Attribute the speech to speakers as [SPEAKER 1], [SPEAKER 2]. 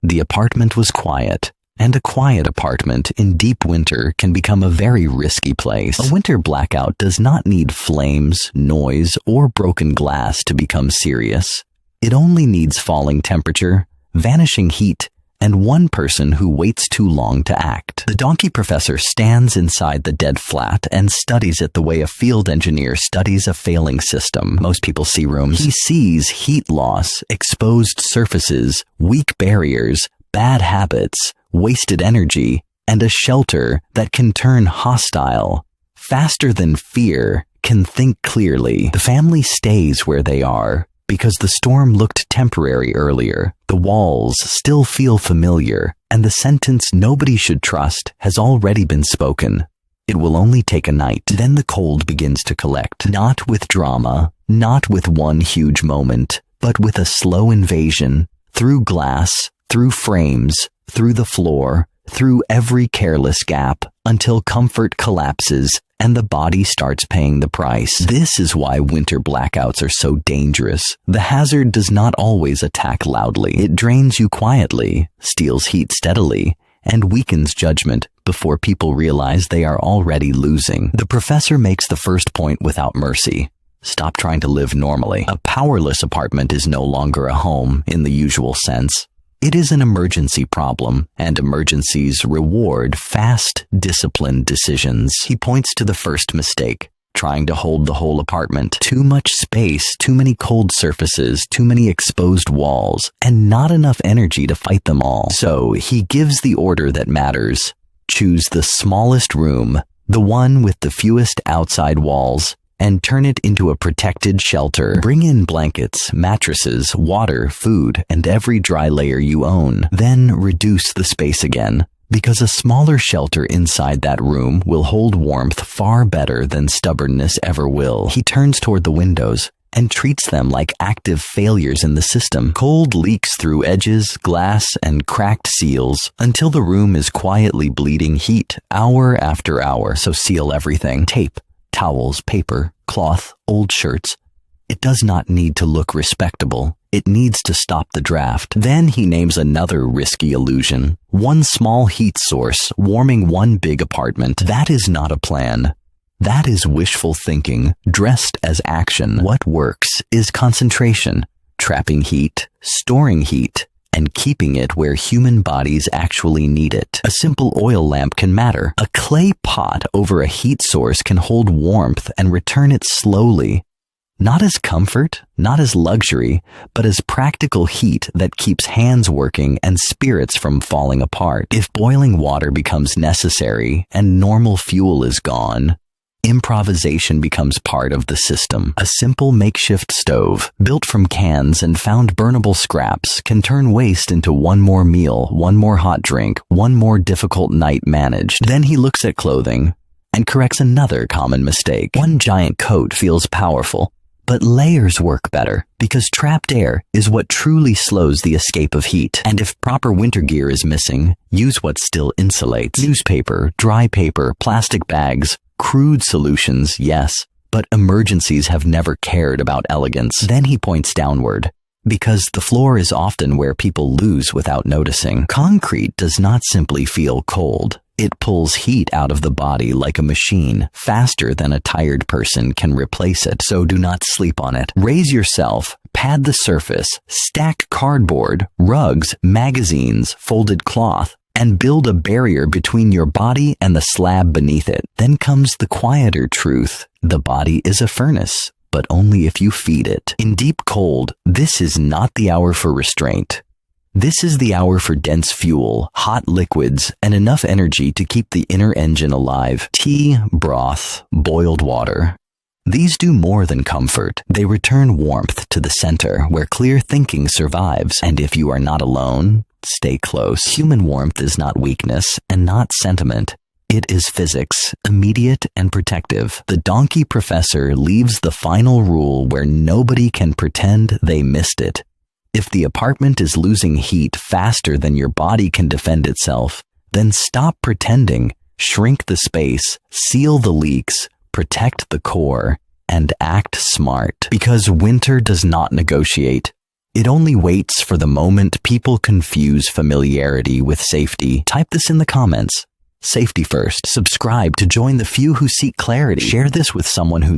[SPEAKER 1] The apartment was quiet, and a quiet apartment in deep winter can become a very risky place. A winter blackout does not need flames, noise, or broken glass to become serious. It only needs falling temperature, vanishing heat, and one person who waits too long to act. The donkey professor stands inside the dead flat and studies it the way a field engineer studies a failing system. Most people see rooms. He sees heat loss, exposed surfaces, weak barriers, bad habits, wasted energy, and a shelter that can turn hostile. Faster than fear, can think clearly. The family stays where they are, because the storm looked temporary earlier. The walls still feel familiar, and the sentence nobody should trust has already been spoken. It will only take a night. Then the cold begins to collect, not with drama, not with one huge moment, but with a slow invasion, through glass, through frames, through the floor, through every careless gap, until comfort collapses and the body starts paying the price. This is why winter blackouts are so dangerous. The hazard does not always attack loudly. It drains you quietly, steals heat steadily, and weakens judgment before people realize they are already losing. The professor makes the first point without mercy. Stop trying to live normally. A powerless apartment is no longer a home in the usual sense. It is an emergency problem, and emergencies reward fast, disciplined decisions. He points to the first mistake, trying to hold the whole apartment. Too much space, too many cold surfaces, too many exposed walls, and not enough energy to fight them all. So he gives the order that matters. Choose the smallest room, the one with the fewest outside walls, and turn it into a protected shelter. Bring in blankets, mattresses, water, food, and every dry layer you own. Then reduce the space again, because a smaller shelter inside that room will hold warmth far better than stubbornness ever will. He turns toward the windows and treats them like active failures in the system. Cold leaks through edges, glass, and cracked seals until the room is quietly bleeding heat hour after hour. So seal everything. Tape, towels, paper, cloth, old shirts. It does not need to look respectable. It needs to stop the draft. Then he names another risky illusion. One small heat source warming one big apartment. That is not a plan. That is wishful thinking, dressed as action. What works is concentration, trapping heat, storing heat, and keeping it where human bodies actually need it. A simple oil lamp can matter. A clay pot over a heat source can hold warmth and return it slowly. Not as comfort, not as luxury, but as practical heat that keeps hands working and spirits from falling apart. If boiling water becomes necessary and normal fuel is gone, improvisation becomes part of the system. A simple makeshift stove, built from cans and found burnable scraps, can turn waste into one more meal, one more hot drink, one more difficult night managed. Then he looks at clothing and corrects another common mistake. One giant coat feels powerful, but layers work better, because trapped air is what truly slows the escape of heat. And if proper winter gear is missing, use what still insulates. Newspaper, dry paper, plastic bags, crude solutions, yes, but emergencies have never cared about elegance. Then he points downward, because the floor is often where people lose without noticing. Concrete does not simply feel cold. It pulls heat out of the body like a machine, faster than a tired person can replace it. So do not sleep on it. Raise yourself, pad the surface, stack cardboard, rugs, magazines, folded cloth, and build a barrier between your body and the slab beneath it. Then comes the quieter truth. The body is a furnace, but only if you feed it. In deep cold, this is not the hour for restraint. This is the hour for dense fuel, hot liquids, and enough energy to keep the inner engine alive. Tea, broth, boiled water. These do more than comfort. They return warmth to the center where clear thinking survives. And if you are not alone, stay close. Human warmth is not weakness and not sentiment. It is physics, immediate and protective. The donkey professor leaves the final rule where nobody can pretend they missed it. If the apartment is losing heat faster than your body can defend itself, then stop pretending, shrink the space, seal the leaks, protect the core, and act smart. Because winter does not negotiate. It only waits for the moment people confuse familiarity with safety. Type this in the comments. Safety first. Subscribe to join the few who seek clarity. Share this with someone who